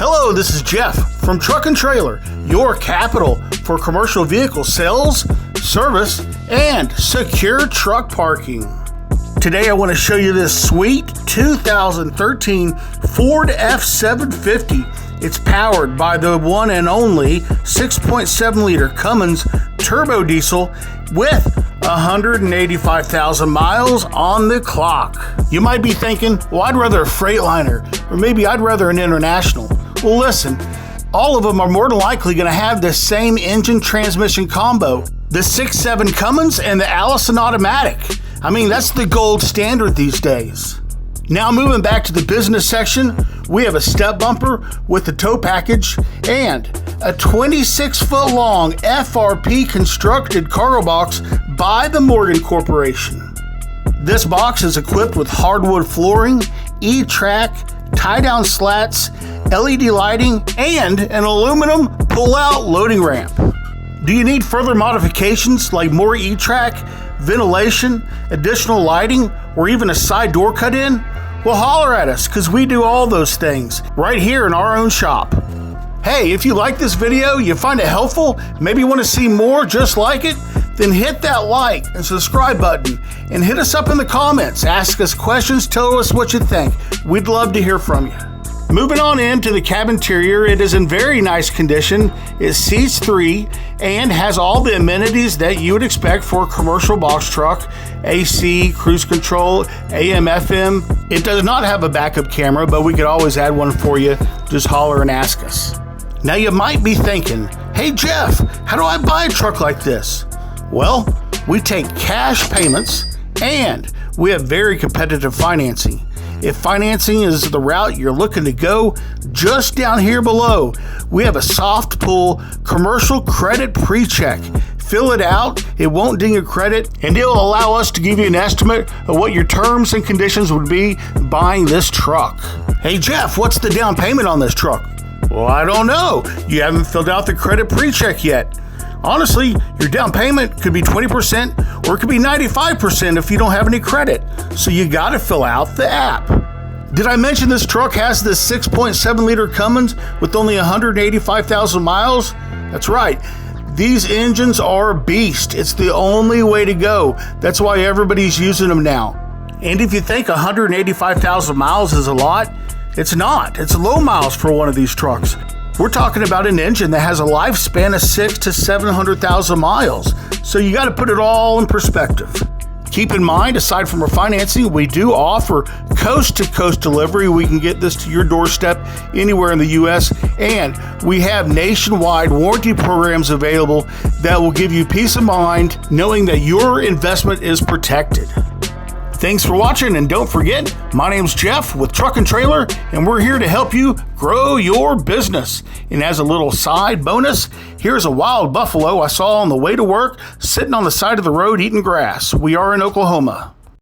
Hello, this is Jeff from Truck and Trailer, your capital for commercial vehicle sales, service, and secure truck parking. Today I want to show you this sweet 2013 Ford F750. It's powered by the one and only 6.7 liter Cummins turbo diesel with 185,000 miles on the clock. You might be thinking, well, I'd rather a Freightliner, or maybe I'd rather an International. Well, listen, all of them are more than likely going to have the same engine transmission combo, the 6.7 Cummins and the Allison automatic. I mean, that's the gold standard these days. Now moving back to the business section, we have a step bumper with the tow package and a 26-foot long FRP constructed cargo box by the Morgan Corporation. This box is equipped with hardwood flooring, E-track, tie-down slats, LED lighting, and an aluminum pull-out loading ramp. Do you need further modifications like more E-track, ventilation, additional lighting, or even a side door cut in? Well, holler at us, because we do all those things right here in our own shop. Hey, if you like this video, you find it helpful, maybe you want to see more just like it, then hit that like and subscribe button and hit us up in the comments. Ask us questions, tell us what you think. We'd love to hear from you. Moving on into the cab interior, it is in very nice condition. It seats 3 and has all the amenities that you would expect for a commercial box truck: AC, cruise control, AM, FM. It does not have a backup camera, but we could always add one for you. Just holler and ask us. Now you might be thinking, hey Jeff, how do I buy a truck like this? Well, we take cash payments and we have very competitive financing. If financing is the route you're looking to go, just down here below, we have a soft pull commercial credit pre-check. Fill it out, it won't ding your credit, and it'll allow us to give you an estimate of what your terms and conditions would be buying this truck. Hey Jeff, what's the down payment on this truck? Well, I don't know. You haven't filled out the credit pre-check yet. Honestly, your down payment could be 20% or it could be 95% if you don't have any credit. So you got to fill out the app. Did I mention this truck has this 6.7 liter Cummins with only 185,000 miles? That's right. These engines are a beast. It's the only way to go. That's why everybody's using them now. And if you think 185,000 miles is a lot, it's not. It's low miles for one of these trucks. We're talking about an engine that has a lifespan of 600,000 to 700,000 miles. So you got to put it all in perspective. Keep in mind, aside from our financing, we do offer coast-to-coast delivery. We can get this to your doorstep anywhere in the U.S. And we have nationwide warranty programs available that will give you peace of mind knowing that your investment is protected. Thanks for watching, and don't forget, my name's Jeff with Truck and Trailer, and we're here to help you grow your business. And as a little side bonus, here's a wild buffalo I saw on the way to work, sitting on the side of the road eating grass. We are in Oklahoma.